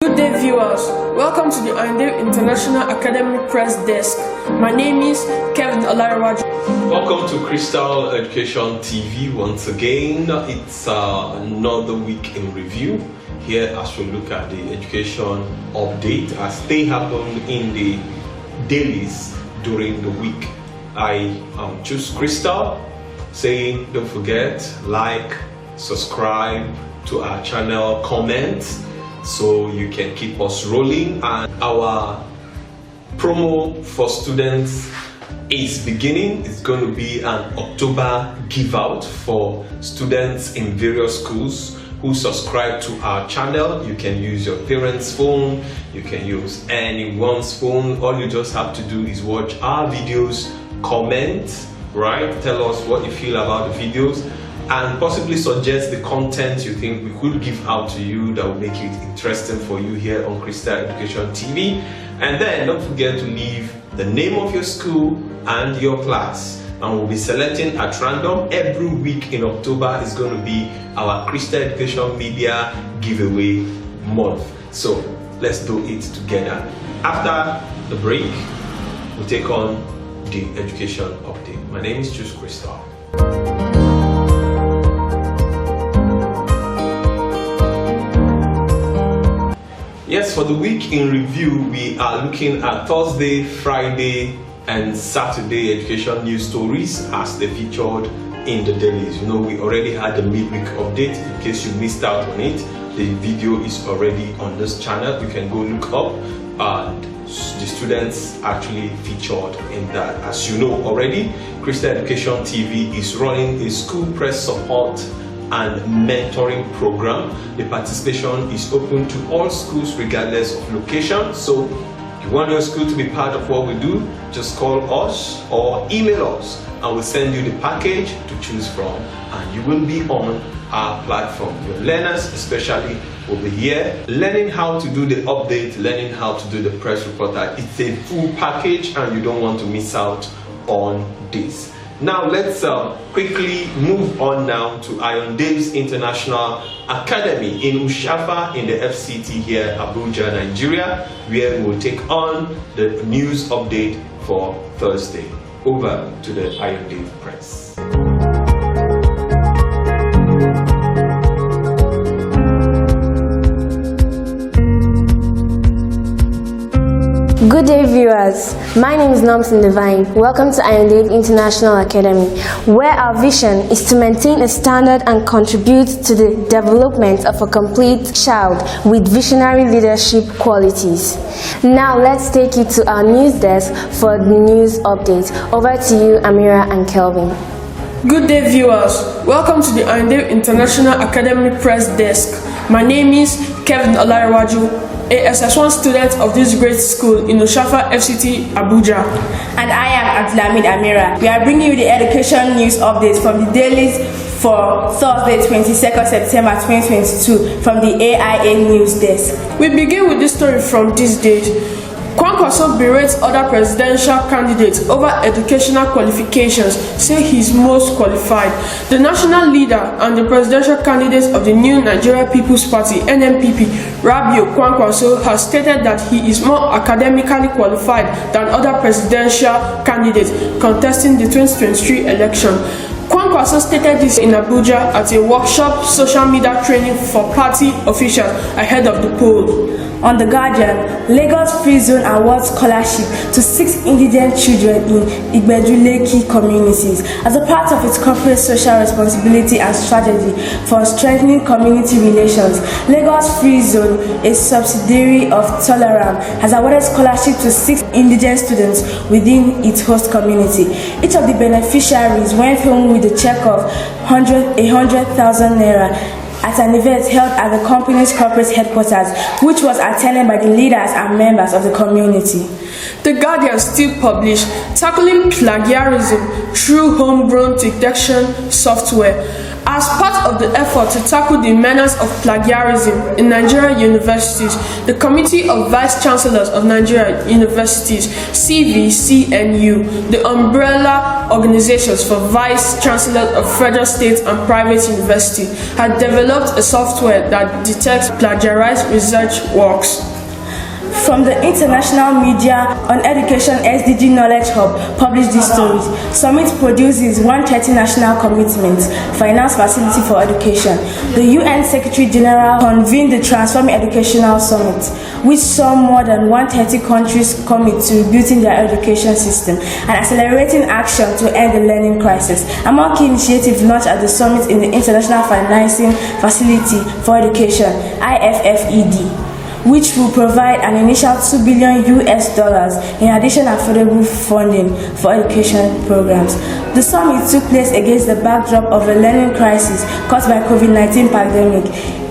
Good day, viewers. Welcome to the 19th International Academic Press Desk. My name is Kevin Olaiwaju. Welcome to Crystal Education TV once again. It's another week in review here as we look at the education update as they happen in the dailies during the week. I choose Crystal, saying don't forget, like, subscribe to our channel, comment, so you can keep us rolling. And our promo for students is beginning. It's going to be an October give out for students in various schools who subscribe to our channel. You can use your parents' phone, you can use anyone's phone. All you just have to do is watch our videos, comment, right? Tell us what you feel about the videos, and possibly suggest the content you think we could give out to you that will make it interesting for you here on Crystal Education TV. And then don't forget to leave the name of your school and your class, and we'll be selecting at random every week in October. Is going to be our Crystal Education Media Giveaway month. So let's do it together. After the break, we'll take on the education update. My name is Choose Crystal. Yes, for the week in review, we are looking at Thursday, Friday, and Saturday education news stories as they featured in the dailies. You know, we already had the midweek update. In case you missed out on it, the video is already on this channel. You can go look up, and the students actually featured in that. As you know already, Crystal Education TV is running a school press support and mentoring program. The participation is open to all schools regardless of location. So if you want your school to be part of what we do, just call us or email us and we'll send you the package to choose from, and you will be on our platform. Your learners especially will be here learning how to do the update, learning how to do the press reporter. It's a full package and you don't want to miss out on this. Now let's quickly move on now to Iron Dave's International Academy in Ushafa in the FCT here, Abuja, Nigeria, where we'll take on the news update for Thursday. Over to the Iron Dave Press. Good day, viewers. My name is Nomson Divine. Welcome to Iron Dave International Academy, where our vision is to maintain a standard and contribute to the development of a complete child with visionary leadership qualities. Now, let's take you to our news desk for the news update. Over to you, Amira and Kelvin. Good day, viewers. Welcome to the 19th International Academic Press Desk. My name is Kevin Olaiwaju, a SS1 student of this great school in Ushafa FCT, Abuja. And I am Abdulhamid Amira. We are bringing you the education news updates from the dailies for Thursday, 22nd September 2022 from the AIA News Desk. We begin with this story from these days. Kwankwaso berates other presidential candidates over educational qualifications, say he's most qualified. The national leader and the presidential candidate of the new Nigeria People's Party, NNPP, Rabiu Kwankwaso, has stated that he is more academically qualified than other presidential candidates contesting the 2023 election. Kwankwaso stated this in Abuja at a workshop social media training for party officials ahead of the poll. On The Guardian, Lagos Free Zone awards scholarship to 6 indigent children in Igbeduleki communities as a part of its corporate social responsibility and strategy for strengthening community relations. Lagos Free Zone, a subsidiary of Tolaram, has awarded scholarship to 6 indigent students within its host community. Each of the beneficiaries went home with a check of 100,000 naira at an event held at the company's corporate headquarters, which was attended by the leaders and members of the community. The Guardian still published Tackling Plagiarism Through Homegrown Detection Software. As part of the effort to tackle the menace of plagiarism in Nigerian universities, the Committee of Vice Chancellors of Nigerian Universities, CVCNU, the umbrella organizations for Vice Chancellors of Federal, State and Private Universities, had developed a software that detects plagiarized research works. From the international media on education, SDG Knowledge Hub published these stories. Summit produces 130 national commitments, finance facility for education. The UN Secretary General convened the Transforming Educational Summit, which saw more than 130 countries commit to rebuilding their education system and accelerating action to end the learning crisis. Among key initiatives launched at the summit in the International Financing Facility for Education, IFFED, which will provide an initial $2 billion in addition affordable funding for education programs. The summit took place against the backdrop of a learning crisis caused by COVID-19 pandemic.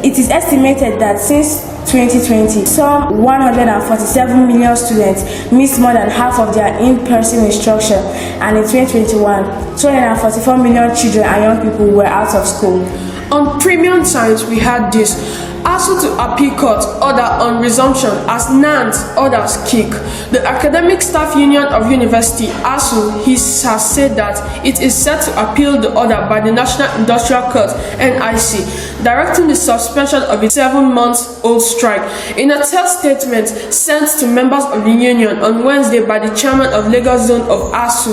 It is estimated that since 2020, some 147 million students missed more than half of their in-person instruction, and in 2021, 244 million children and young people were out of school. On Premium Times, we had this. ASU to appeal court order on resumption as NANS orders kick. The Academic Staff Union of University, ASU, has said that it is set to appeal the order by the National Industrial Court, NIC, directing the suspension of its 7-month-old strike. In a text statement sent to members of the union on Wednesday by the chairman of Lagos Zone of ASU,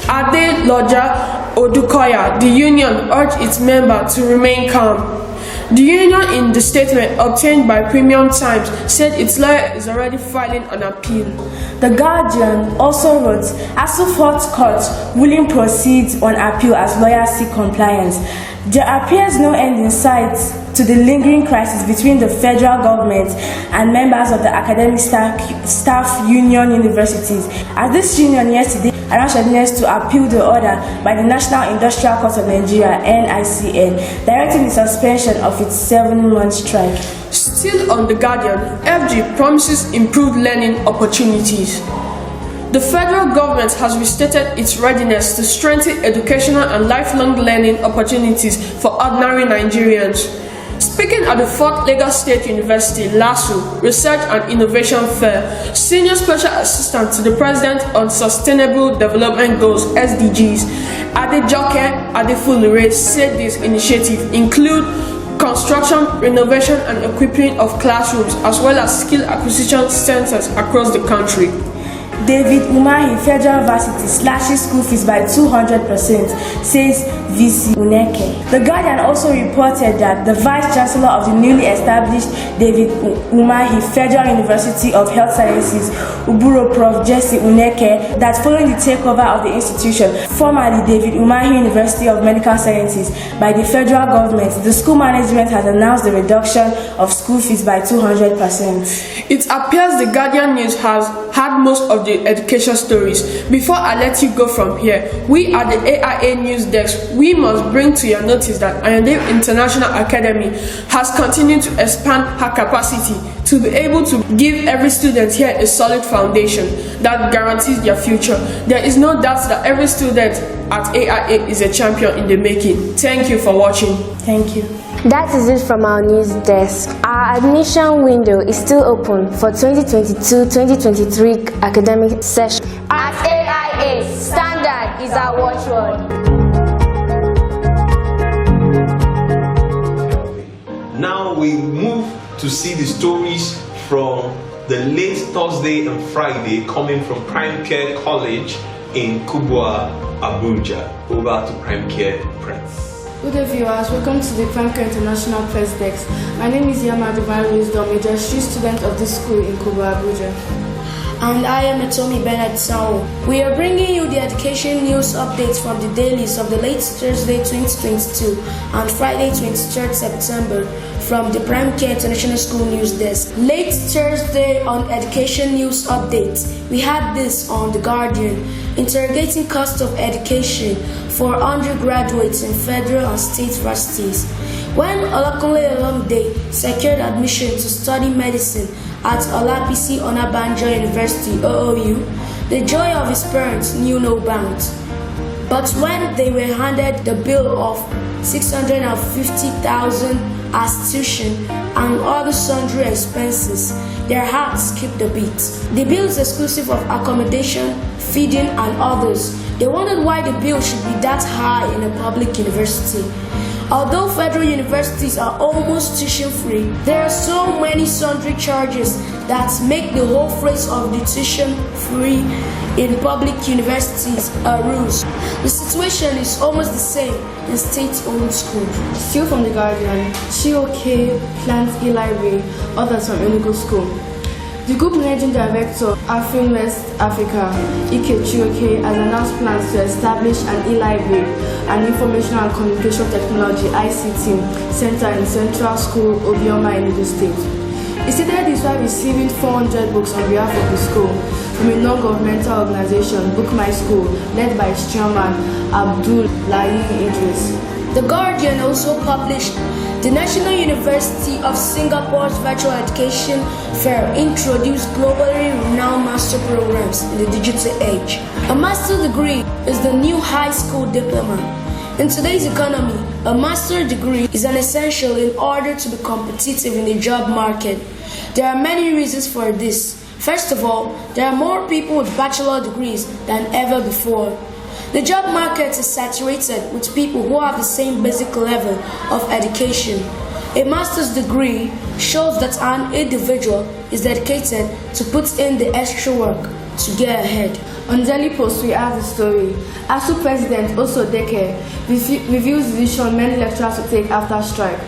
Adeloja Odukoya, the union urged its member to remain calm. The union, in the statement obtained by Premium Times, said its lawyer is already filing an appeal. The Guardian also wrote, ASU Fourth Court ruling proceeds on appeal as lawyers seek compliance. There appears no end in sight to the lingering crisis between the federal government and members of the Academic Staff Union Universities, as this union yesterday announced readiness to appeal the order by the National Industrial Court of Nigeria, NICN, directing the suspension of its 7-month strike. Still on The Guardian, FG promises improved learning opportunities. The federal government has restated its readiness to strengthen educational and lifelong learning opportunities for ordinary Nigerians. Speaking at the 4th Lagos State University LASU Research and Innovation Fair, Senior Special Assistant to the President on Sustainable Development Goals (SDGs), Adejoke Adefulure, said this initiative include construction, renovation and equipping of classrooms as well as skill acquisition centers across the country. David Umahi Federal Varsity slashes school fees by 200%, says VC Uneke. The Guardian also reported that the Vice Chancellor of the newly established David Umahi Federal University of Health Sciences, Uburo Prof. Jesse Uneke, that following the takeover of the institution, formerly David Umahi University of Medical Sciences, by the federal government, the school management has announced the reduction of school fees by 200%. It appears the Guardian News has had most of the education stories. Before I let you go from here, we at the AIA News Desk, we must bring to your notice that Ayande International Academy has continued to expand her capacity to be able to give every student here a solid foundation that guarantees their future. There is no doubt that every student at AIA is a champion in the making. Thank you for watching. Thank you. That is it from our news desk. Our admission window is still open for 2022-2023 academic session. At AIA, standard is our watchword. Now we move to see the stories from the late Thursday and Friday coming from Prime Care College in Kubwa, Abuja. Over to Prime Care Press. Good day, viewers. Welcome to the Prime Care International Press Desk. My name is Yama Dubai Wisdom, a history student of this school in Kubwa, Abuja. And I am Etomi Bernard Sao. We are bringing you the education news updates from the dailies of the late Thursday 2022 and Friday 23rd September from the Prime Care International School News Desk. Late Thursday on education news updates, we had this on The Guardian: interrogating cost of education for undergraduates in federal and state universities. When Olakunle Olomide secured admission to study medicine at Olabisi Onabanjo University, OOU, the joy of his parents knew no bounds. But when they were handed the bill of 650,000 as tuition and other sundry expenses, their hearts skip the beat. The bill is exclusive of accommodation, feeding, and others. They wondered why the bill should be that high in a public university. Although federal universities are almost tuition-free, there are so many sundry charges that make the whole phrase of the tuition-free in public universities a ruse. The situation is almost the same in state-owned schools. Still from The Guardian, Chioke plans e-library, others from Enugu School. The group managing director, Afrin West Africa, Ike Chioke, has announced plans to establish an e-library and Information and Communication Technology (ICT) center in Central School, Obioma, Enugu State. He stated this while receiving 400 books on behalf of the school from a non-governmental organization, Book My School, led by its chairman, Abdul Lahi Idris. The Guardian also published the National University of Singapore's Virtual Education Fair introduced globally renowned master programs in the digital age. A master's degree is the new high school diploma. In today's economy, a master's degree is an essential in order to be competitive in the job market. There are many reasons for this. First of all, there are more people with bachelor degrees than ever before. The job market is saturated with people who have the same basic level of education. A master's degree shows that an individual is dedicated to put in the extra work to get ahead. On Daily Post, we have the story. ASU President Oso Deke reviews the decision many lecturers to take after strike.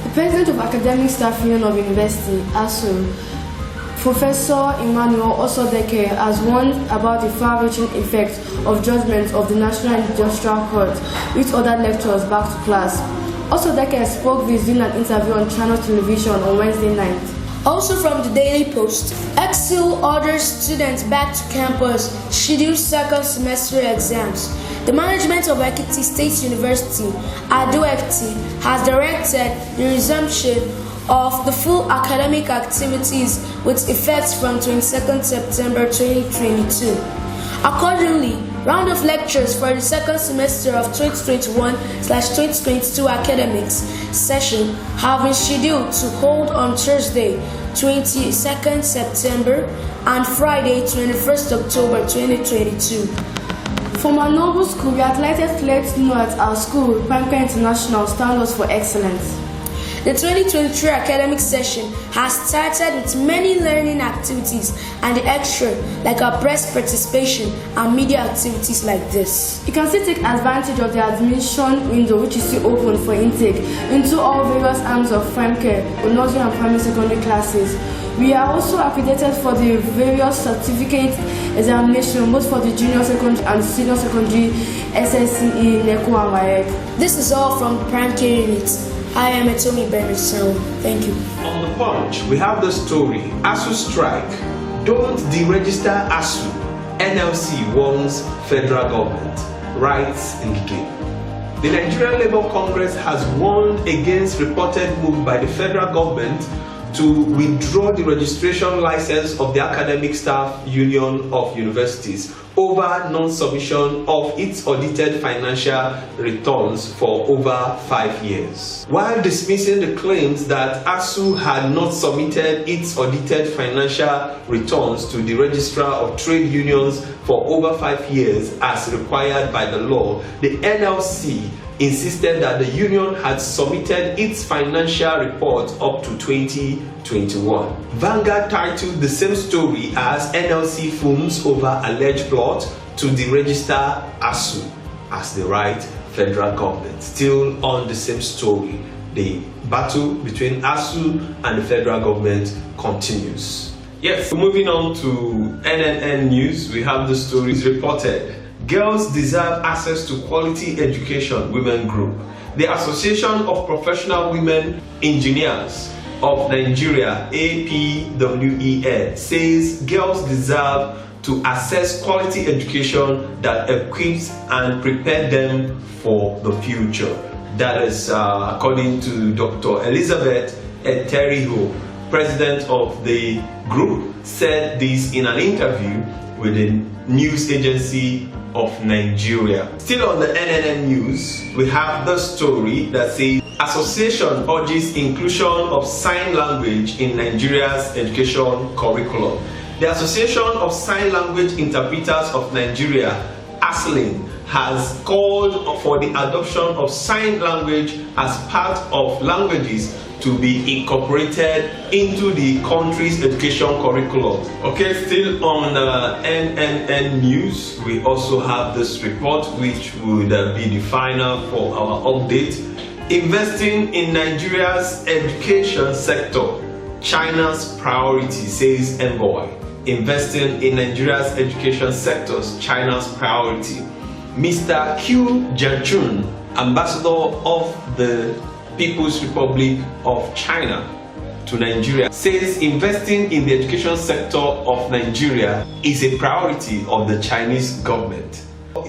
The President of Academic Staff Union of University, ASU, Professor Emmanuel Osodeke has warned about the far-reaching effects of judgments of the National Industrial Court, which ordered lecturers back to class. Osodeke spoke this during an interview on Channel Television on Wednesday night. Also from the Daily Post, EXIL orders students back to campus, scheduled second semester exams. The management of Ekiti State University, ADO-EKTI, has directed the resumption of the full academic activities with effect from 22nd September 2022. Accordingly, round of lectures for the second semester of 2021/2022 academics session have been scheduled to hold on Thursday, 22nd September and Friday, 21st October 2022. From our noble school, we are delighted to let you know that our school, Pamka International, stands for excellence. The 2023 academic session has started with many learning activities and the extra, like our press participation and media activities like this. You can still take advantage of the admission window, which is still open for intake into all various arms of prime care, nursery and primary secondary classes. We are also accredited for the various certificate examination, both for the junior secondary and senior secondary SSCE, NECO and WAEC. This is all from Prime Care Unit. I am Etomi Bennett. Thank you. On the Punch, we have the story, ASU strike. Don't deregister ASU. NLC warns federal government. Rights in the game. The Nigerian Labour Congress has warned against reported move by the federal government to withdraw the registration license of the Academic Staff Union of Universities over non-submission of its audited financial returns for over 5 years. While dismissing the claims that ASU had not submitted its audited financial returns to the Registrar of Trade Unions for over 5 years as required by the law, the NLC insisted that the union had submitted its financial report up to 2021. Vanguard titled the same story as NLC fumes over alleged plot to deregister ASU as the right federal government. Still on the same story, the battle between ASU and the federal government continues. Yes, moving on to NNN News, we have the stories reported. Girls deserve access to quality education, women group. The Association of Professional Women Engineers of Nigeria, APWEN, says girls deserve to access quality education that equips and prepares them for the future. That is according to Dr. Elizabeth Eteriho, president of the group, said this in an interview with the news agency of Nigeria. Still on the NNN news, we have the story that says association urges inclusion of sign language in Nigeria's education curriculum. The Association of Sign Language Interpreters of Nigeria, ASLIN, has called for the adoption of sign language as part of languages to be incorporated into the country's education curriculum. Okay, still on NNN news, we also have this report which would be the final for our update. Investing in Nigeria's education sector, China's priority, says Envoy. Investing in Nigeria's education sectors, China's priority. Mr. Q Jianchun, ambassador of the People's Republic of China to Nigeria, says investing in the education sector of Nigeria is a priority of the Chinese government.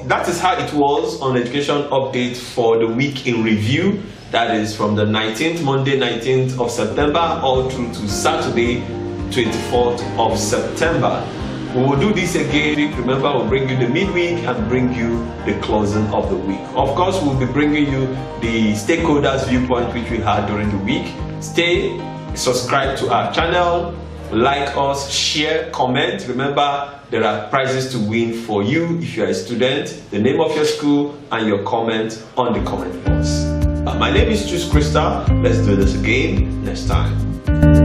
That is how it was on Education Update for the week in review. That is from the 19th, Monday 19th of September all through to Saturday 24th of September. We will do this again. Remember, we'll bring you the midweek and bring you the closing of the week. Of course, we'll be bringing you the stakeholders' viewpoint which we had during the week. Stay subscribed to our channel, like us, share, comment. Remember, there are prizes to win for you if you are a student, the name of your school and your comment on the comment box. My name is Crystal. Let's do this again next time.